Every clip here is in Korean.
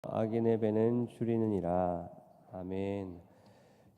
악인의 배는 줄이느니라. 아멘.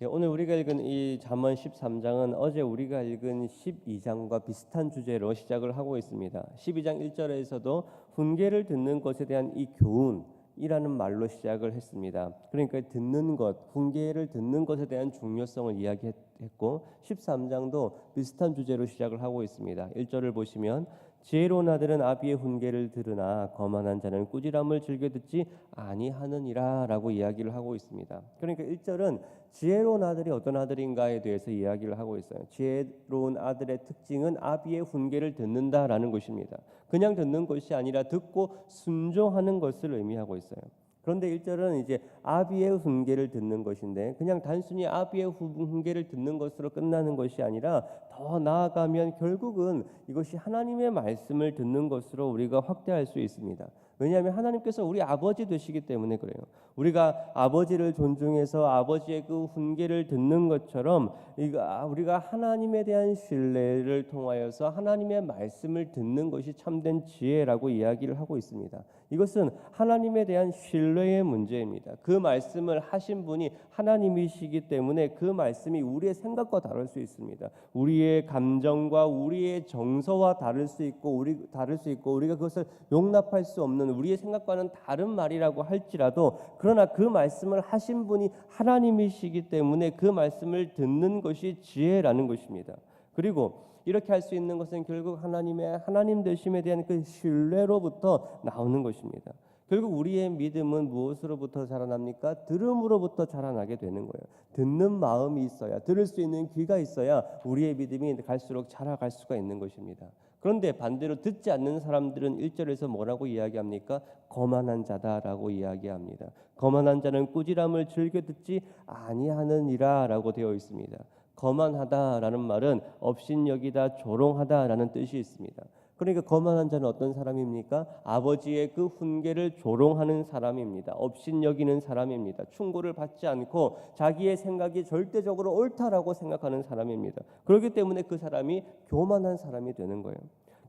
오늘 우리가 읽은 이 잠언 13장은 어제 우리가 읽은 12장과 비슷한 주제로 시작을 하고 있습니다. 12장 1절에서도 훈계를 듣는 것에 대한 이 교훈이라는 말로 시작을 했습니다. 그러니까 듣는 것, 훈계를 듣는 것에 대한 중요성을 이야기했고 13장도 비슷한 주제로 시작을 하고 있습니다. 1절을 보시면 지혜로운 아들은 아비의 훈계를 들으나 거만한 자는 꾸지람을 즐겨 듣지 아니하느니라 라고 이야기를 하고 있습니다. 그러니까 1절은 지혜로운 아들이 어떤 아들인가에 대해서 이야기를 하고 있어요. 지혜로운 아들의 특징은 아비의 훈계를 듣는다라는 것입니다. 그냥 듣는 것이 아니라 듣고 순종하는 것을 의미하고 있어요. 그런데 1절은 이제 아비의 훈계를 듣는 것인데 그냥 단순히 아비의 훈계를 듣는 것으로 끝나는 것이 아니라 더 나아가면 결국은 이것이 하나님의 말씀을 듣는 것으로 우리가 확대할 수 있습니다. 왜냐하면 하나님께서 우리 아버지 되시기 때문에 그래요. 우리가 아버지를 존중해서 아버지의 그 훈계를 듣는 것처럼 우리가 하나님에 대한 신뢰를 통하여서 하나님의 말씀을 듣는 것이 참된 지혜라고 이야기를 하고 있습니다. 이것은 하나님에 대한 신뢰의 문제입니다. 그 말씀을 하신 분이 하나님이시기 때문에 그 말씀이 우리의 생각과 다를 수 있습니다. 우리의 감정과 우리의 정서와 다를 수 있고 우리가 그것을 용납할 수 없는 우리의 생각과는 다른 말이라고 할지라도 그러나 그 말씀을 하신 분이 하나님이시기 때문에 그 말씀을 듣는 것이 지혜라는 것입니다. 그리고 이렇게 할 수 있는 것은 결국 하나님의 하나님 되심에 대한 그 신뢰로부터 나오는 것입니다. 결국 우리의 믿음은 무엇으로부터 자라납니까? 들음으로부터 자라나게 되는 거예요. 듣는 마음이 있어야, 들을 수 있는 귀가 있어야 우리의 믿음이 갈수록 자라갈 수가 있는 것입니다. 그런데 반대로 듣지 않는 사람들은 1절에서 뭐라고 이야기합니까? 거만한 자다라고 이야기합니다. 거만한 자는 꾸지람을 즐겨 듣지 아니하느니라 라고 되어 있습니다. 거만하다라는 말은 업신여기다, 조롱하다라는 뜻이 있습니다. 그러니까 거만한 자는 어떤 사람입니까? 아버지의 그 훈계를 조롱하는 사람입니다. 업신여기는 사람입니다. 충고를 받지 않고 자기의 생각이 절대적으로 옳다라고 생각하는 사람입니다. 그렇기 때문에 그 사람이 교만한 사람이 되는 거예요.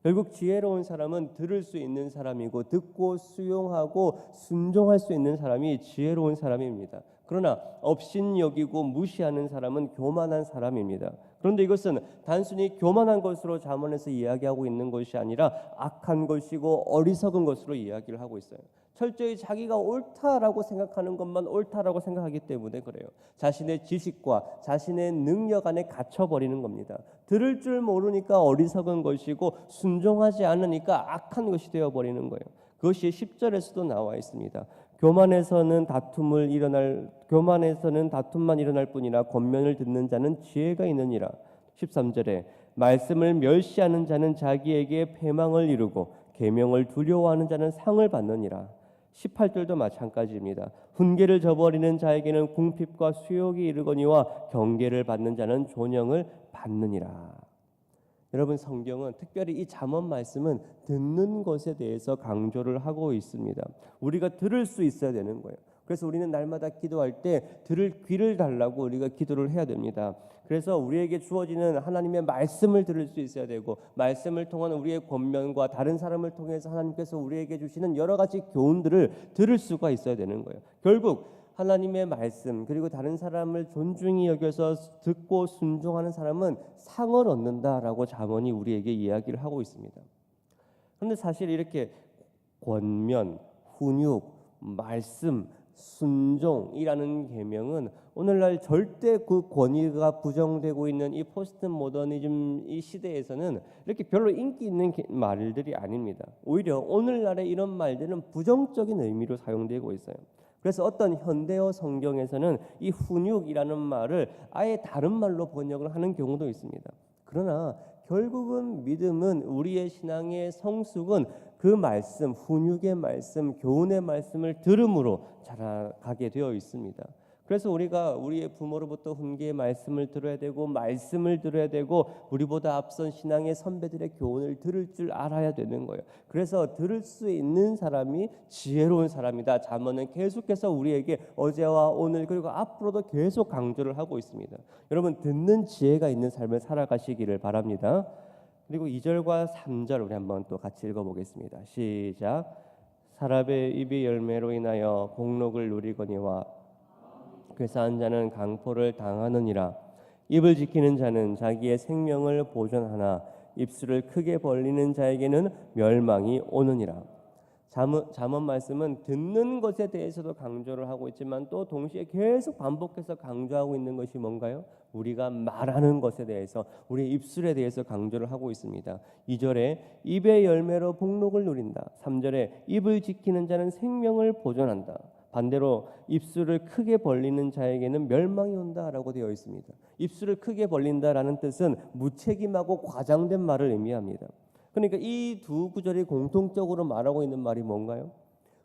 결국 지혜로운 사람은 들을 수 있는 사람이고 듣고 수용하고 순종할 수 있는 사람이 지혜로운 사람입니다. 그러나 업신여기고 무시하는 사람은 교만한 사람입니다. 그런데 이것은 단순히 교만한 것으로 잠언에서 이야기하고 있는 것이 아니라 악한 것이고 어리석은 것으로 이야기를 하고 있어요. 철저히 자기가 옳다라고 생각하는 것만 옳다라고 생각하기 때문에 그래요. 자신의 지식과 자신의 능력 안에 갇혀버리는 겁니다. 들을 줄 모르니까 어리석은 것이고 순종하지 않으니까 악한 것이 되어버리는 거예요. 그것이 10절에서도 나와 있습니다. 교만에서는 다툼만 일어날 뿐이라 권면을 듣는 자는 지혜가 있느니라. 13절에 말씀을 멸시하는 자는 자기에게 패망을 이루고 계명을 두려워하는 자는 상을 받느니라. 18절도 마찬가지입니다. 훈계를 저버리는 자에게는 궁핍과 수욕이 이르거니와 경계를 받는 자는 존영을 받느니라. 여러분, 성경은 특별히 이 잠언 말씀은 듣는 것에 대해서 강조를 하고 있습니다. 우리가 들을 수 있어야 되는 거예요. 그래서 우리는 날마다 기도할 때 들을 귀를 달라고 우리가 기도를 해야 됩니다. 그래서 우리에게 주어지는 하나님의 말씀을 들을 수 있어야 되고 말씀을 통한 우리의 권면과 다른 사람을 통해서 하나님께서 우리에게 주시는 여러 가지 교훈들을 들을 수가 있어야 되는 거예요. 결국 하나님의 말씀 그리고 다른 사람을 존중히 여겨서 듣고 순종하는 사람은 상을 얻는다라고 잠언이 우리에게 이야기를 하고 있습니다. 그런데 사실 이렇게 권면, 훈육, 말씀, 순종이라는 계명은 오늘날 절대 그 권위가 부정되고 있는 이 포스트 모더니즘 이 시대에서는 이렇게 별로 인기 있는 말들이 아닙니다. 오히려 오늘날의 이런 말들은 부정적인 의미로 사용되고 있어요. 그래서 어떤 현대어 성경에서는 이 훈육이라는 말을 아예 다른 말로 번역을 하는 경우도 있습니다. 그러나 결국은 믿음은 우리의 신앙의 성숙은 그 말씀, 훈육의 말씀, 교훈의 말씀을 들음으로 자라가게 되어 있습니다. 그래서 우리가 우리의 부모로부터 훈계의 말씀을 들어야 되고 말씀을 들어야 되고 우리보다 앞선 신앙의 선배들의 교훈을 들을 줄 알아야 되는 거예요. 그래서 들을 수 있는 사람이 지혜로운 사람이다. 잠언은 계속해서 우리에게 어제와 오늘 그리고 앞으로도 계속 강조를 하고 있습니다. 여러분, 듣는 지혜가 있는 삶을 살아가시기를 바랍니다. 그리고 2절과 3절 우리 한번 또 같이 읽어보겠습니다. 시작. 사람의 입의 열매로 인하여 복록을 누리거니와 괴사한 자는 강포를 당하느니라. 입을 지키는 자는 자기의 생명을 보존하나 입술을 크게 벌리는 자에게는 멸망이 오느니라. 잠언 말씀은 듣는 것에 대해서도 강조를 하고 있지만 또 동시에 계속 반복해서 강조하고 있는 것이 뭔가요? 우리가 말하는 것에 대해서, 우리의 입술에 대해서 강조를 하고 있습니다. 2절에 입의 열매로 복록을 누린다. 3절에 입을 지키는 자는 생명을 보존한다. 반대로 입술을 크게 벌리는 자에게는 멸망이 온다라고 되어 있습니다. 입술을 크게 벌린다라는 뜻은 무책임하고 과장된 말을 의미합니다. 그러니까 이 두 구절이 공통적으로 말하고 있는 말이 뭔가요?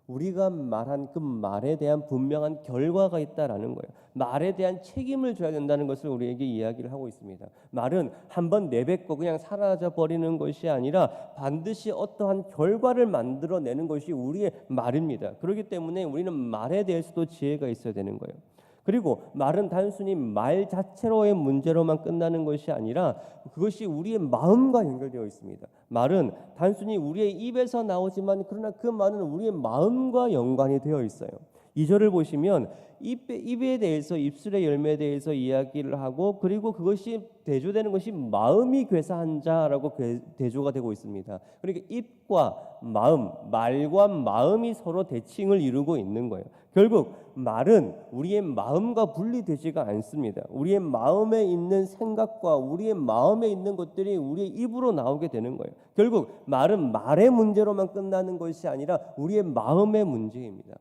우리가 말한 그 말에 대한 분명한 결과가 있다라는 거예요. 말에 대한 책임을 져야 된다는 것을 우리에게 이야기를 하고 있습니다. 말은 한번 내뱉고 그냥 사라져 버리는 것이 아니라 반드시 어떠한 결과를 만들어내는 것이 우리의 말입니다. 그렇기 때문에 우리는 말에 대해서도 지혜가 있어야 되는 거예요. 그리고 말은 단순히 말 자체로의 문제로만 끝나는 것이 아니라 그것이 우리의 마음과 연결되어 있습니다. 말은 단순히 우리의 입에서 나오지만 그러나 그 말은 우리의 마음과 연관이 되어 있어요. 2절을 보시면 입에 대해서, 입술의 열매에 대해서 이야기를 하고, 그리고 그것이 대조되는 것이 마음이 괴사한 자라고 대조가 되고 있습니다. 그러니까 입과 마음, 말과 마음이 서로 대칭을 이루고 있는 거예요. 결국 말은 우리의 마음과 분리되지가 않습니다. 우리의 마음에 있는 생각과 우리의 마음에 있는 것들이 우리의 입으로 나오게 되는 거예요. 결국 말은 말의 문제로만 끝나는 것이 아니라 우리의 마음의 문제입니다.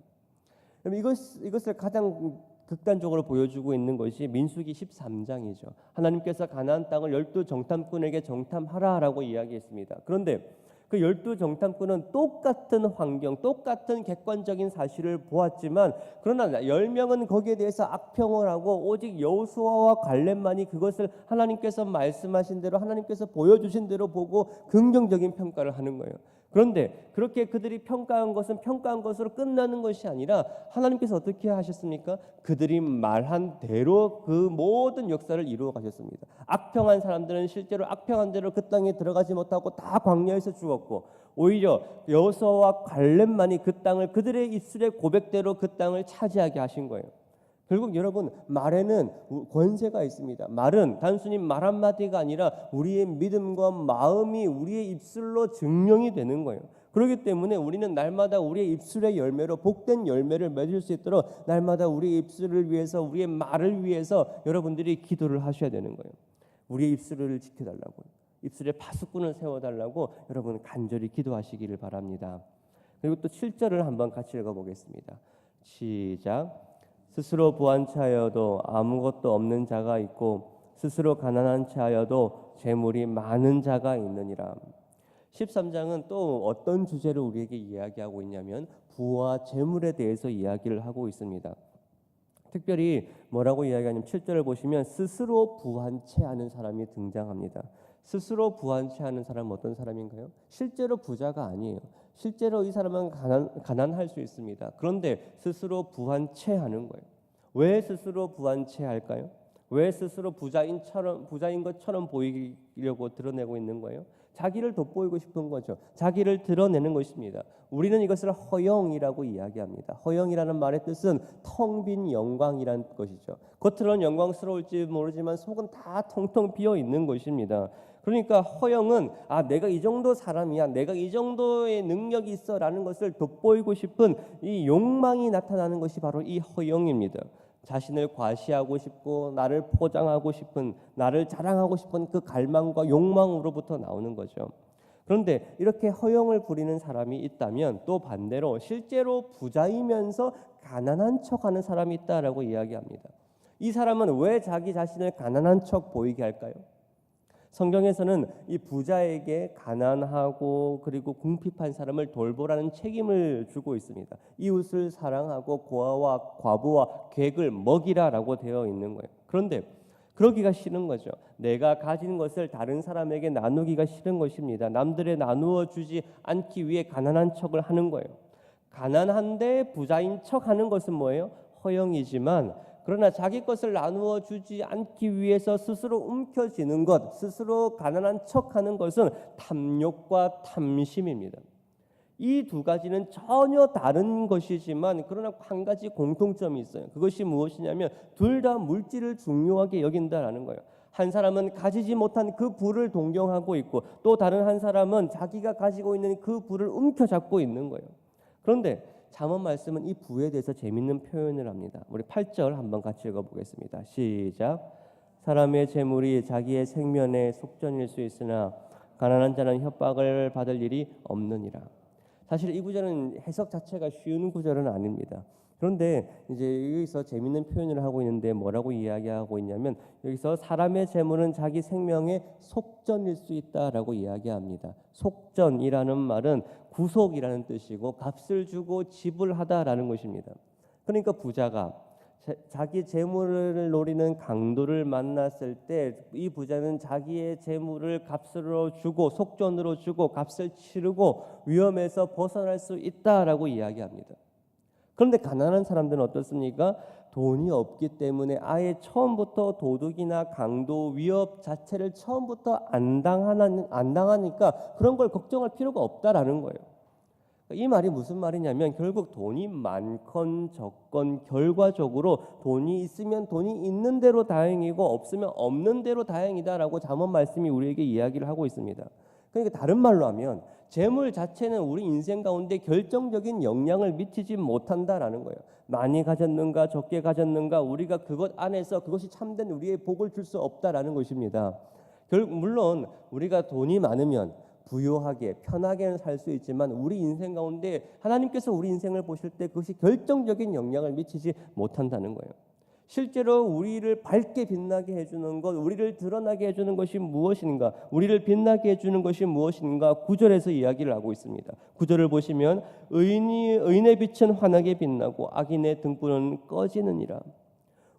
이것을 가장 극단적으로 보여주고 있는 것이 민수기 13장이죠. 하나님께서 가나안 땅을 12정탐꾼에게 정탐하라라고 이야기했습니다. 그런데 그 12정탐꾼은 똑같은 환경, 똑같은 객관적인 사실을 보았지만 그러나 10명은 거기에 대해서 악평을 하고 오직 여호수아와 갈렙만이 그것을 하나님께서 말씀하신 대로, 하나님께서 보여주신 대로 보고 긍정적인 평가를 하는 거예요. 그런데 그렇게 그들이 평가한 것은 평가한 것으로 끝나는 것이 아니라 하나님께서 어떻게 하셨습니까? 그들이 말한 대로 그 모든 역사를 이루어 가셨습니다. 악평한 사람들은 실제로 악평한 대로 그 땅에 들어가지 못하고 다 광야에서 죽었고, 오히려 여호수아와 갈렙만이 그 땅을 그들의 입술의 고백대로 그 땅을 차지하게 하신 거예요. 결국 여러분, 말에는 권세가 있습니다. 말은 단순히 말 한마디가 아니라 우리의 믿음과 마음이 우리의 입술로 증명이 되는 거예요. 그렇기 때문에 우리는 날마다 우리의 입술의 열매로 복된 열매를 맺을 수 있도록 날마다 우리의 입술을 위해서, 우리의 말을 위해서 여러분들이 기도를 하셔야 되는 거예요. 우리의 입술을 지켜달라고, 입술에 파수꾼을 세워달라고 여러분 간절히 기도하시기를 바랍니다. 그리고 또 7절을 한번 같이 읽어보겠습니다. 시작. 스스로 부한 차여도 아무것도 없는 자가 있고 스스로 가난한 차여도 재물이 많은 자가 있느니라. 13장은 또 어떤 주제를 우리에게 이야기하고 있냐면 부와 재물에 대해서 이야기를 하고 있습니다. 특별히 뭐라고 이야기하냐면 7절을 보시면 스스로 부한 채 하는 사람이 등장합니다. 스스로 부한 채 하는 사람은 어떤 사람인가요? 실제로 부자가 아니에요. 실제로 이 사람은 가난할 수 있습니다. 그런데 스스로 부한 채 하는 거예요. 왜 스스로 부한 채 할까요? 왜 스스로 부자인 것처럼 보이려고 드러내고 있는 거예요? 자기를 돋보이고 싶은 거죠. 자기를 드러내는 것입니다. 우리는 이것을 허영이라고 이야기합니다. 허영이라는 말의 뜻은 텅 빈 영광이라는 것이죠. 겉으로는 영광스러울지 모르지만 속은 다 텅텅 비어 있는 것입니다. 그러니까 허영은 내가 이 정도 사람이야, 내가 이 정도의 능력이 있어라는 것을 돋보이고 싶은 이 욕망이 나타나는 것이 바로 이 허영입니다. 자신을 과시하고 싶고 나를 포장하고 싶은, 나를 자랑하고 싶은 그 갈망과 욕망으로부터 나오는 거죠. 그런데 이렇게 허영을 부리는 사람이 있다면 또 반대로 실제로 부자이면서 가난한 척하는 사람이 있다라고 이야기합니다. 이 사람은 왜 자기 자신을 가난한 척 보이게 할까요? 성경에서는 이 부자에게 가난하고 그리고 궁핍한 사람을 돌보라는 책임을 주고 있습니다. 이웃을 사랑하고 고아와 과부와 객을 먹이라라고 되어 있는 거예요. 그런데 그러기가 싫은 거죠. 내가 가진 것을 다른 사람에게 나누기가 싫은 것입니다. 남들에 나누어 주지 않기 위해 가난한 척을 하는 거예요. 가난한데 부자인 척하는 것은 뭐예요? 허영이지만 그러나 자기 것을 나누어 주지 않기 위해서 스스로 움켜쥐는 것, 스스로 가난한 척하는 것은 탐욕과 탐심입니다. 이 두 가지는 전혀 다른 것이지만 그러나 한 가지 공통점이 있어요. 그것이 무엇이냐면 둘 다 물질을 중요하게 여긴다라는 거예요. 한 사람은 가지지 못한 그 부를 동경하고 있고 또 다른 한 사람은 자기가 가지고 있는 그 부를 움켜잡고 있는 거예요. 그런데 잠언 말씀은 이 부에 대해서 재밌는 표현을 합니다. 우리 8절 한번 같이 읽어보겠습니다. 시작. 사람의 재물이 자기의 생면의 속전일 수 있으나 가난한 자는 협박을 받을 일이 없느니라. 사실 이 구절은 해석 자체가 쉬운 구절은 아닙니다. 그런데 이제 여기서 재밌는 표현을 하고 있는데 뭐라고 이야기하고 있냐면 여기서 사람의 재물은 자기 생명의 속전일 수 있다라고 이야기합니다. 속전이라는 말은 구속이라는 뜻이고 값을 주고 지불하다라는 것입니다. 그러니까 부자가 자기 재물을 노리는 강도를 만났을 때 이 부자는 자기의 재물을 값으로 주고 속전으로 주고 값을 치르고 위험에서 벗어날 수 있다라고 이야기합니다. 그런데 가난한 사람들은 어떻습니까? 돈이 없기 때문에 아예 처음부터 도둑이나 강도, 위협 자체를 처음부터 안 당하니까 그런 걸 걱정할 필요가 없다라는 거예요. 이 말이 무슨 말이냐면 결국 돈이 많건 적건 결과적으로 돈이 있으면 돈이 있는 대로 다행이고 없으면 없는 대로 다행이다라고 잠언 말씀이 우리에게 이야기를 하고 있습니다. 그러니까 다른 말로 하면 재물 자체는 우리 인생 가운데 결정적인 영향을 미치지 못한다라는 거예요. 많이 가졌는가 적게 가졌는가 우리가 그것 안에서 그것이 참된 우리의 복을 줄 수 없다라는 것입니다. 물론 우리가 돈이 많으면 부유하게 편하게는 살 수 있지만 우리 인생 가운데 하나님께서 우리 인생을 보실 때 그것이 결정적인 영향을 미치지 못한다는 거예요. 실제로 우리를 밝게 빛나게 해주는 것, 우리를 드러나게 해주는 것이 무엇인가, 우리를 빛나게 해주는 것이 무엇인가 9절에서 이야기를 하고 있습니다. 9절을 보시면 의인의 빛은 환하게 빛나고 악인의 등불은 꺼지느니라.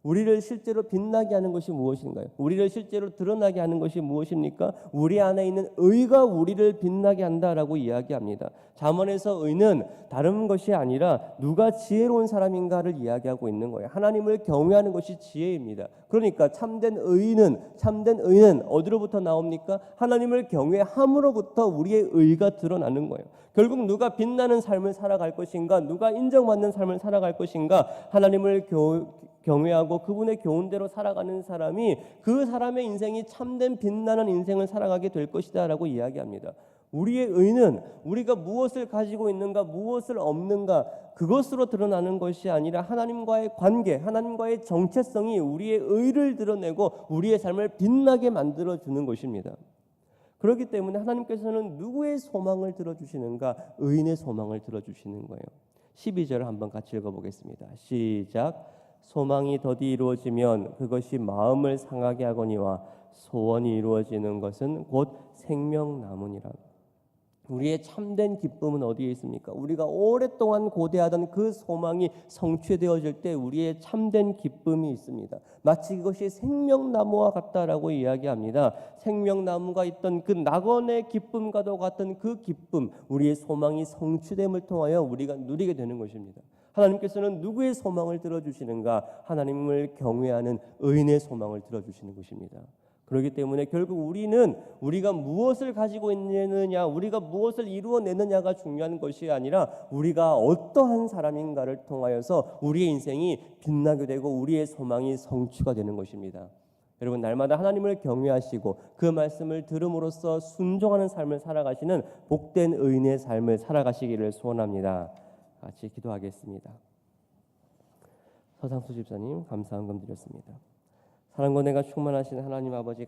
우리를 실제로 빛나게 하는 것이 무엇인가요? 우리를 실제로 드러나게 하는 것이 무엇입니까? 우리 안에 있는 의가 우리를 빛나게 한다라고 이야기합니다. 잠언에서 의는 다른 것이 아니라 누가 지혜로운 사람인가를 이야기하고 있는 거예요. 하나님을 경외하는 것이 지혜입니다. 그러니까 참된 의는 어디로부터 나옵니까? 하나님을 경외함으로부터 우리의 의가 드러나는 거예요. 결국 누가 빛나는 삶을 살아갈 것인가, 누가 인정받는 삶을 살아갈 것인가, 하나님을 경외하고 그분의 교훈대로 살아가는 사람이 그 사람의 인생이 참된 빛나는 인생을 살아가게 될 것이다 라고 이야기합니다. 우리의 의는 우리가 무엇을 가지고 있는가 무엇을 없는가 그것으로 드러나는 것이 아니라 하나님과의 관계, 하나님과의 정체성이 우리의 의를 드러내고 우리의 삶을 빛나게 만들어주는 것입니다. 그렇기 때문에 하나님께서는 누구의 소망을 들어주시는가? 의인의 소망을 들어주시는 거예요. 12절을 한번 같이 읽어보겠습니다. 시작. 소망이 더디 이루어지면 그것이 마음을 상하게 하거니와 소원이 이루어지는 것은 곧 생명나무니라. 우리의 참된 기쁨은 어디에 있습니까? 우리가 오랫동안 고대하던 그 소망이 성취되어질 때 우리의 참된 기쁨이 있습니다. 마치 그것이 생명나무와 같다라고 이야기합니다. 생명나무가 있던 그 낙원의 기쁨과도 같은 그 기쁨, 우리의 소망이 성취됨을 통하여 우리가 누리게 되는 것입니다. 하나님께서는 누구의 소망을 들어주시는가? 하나님을 경외하는 의인의 소망을 들어주시는 것입니다. 그렇기 때문에 결국 우리가 무엇을 가지고 있느냐, 우리가 무엇을 이루어내느냐가 중요한 것이 아니라 우리가 어떠한 사람인가를 통하여서 우리의 인생이 빛나게 되고 우리의 소망이 성취가 되는 것입니다. 여러분 날마다 하나님을 경외하시고 그 말씀을 들음으로써 순종하는 삶을 살아가시는 복된 의인의 삶을 살아가시기를 소원합니다. 같이 기도하겠습니다. 서상수 집사님 감사한 금 드렸습니다. 사랑과 은혜가 충만하신 하나님 아버지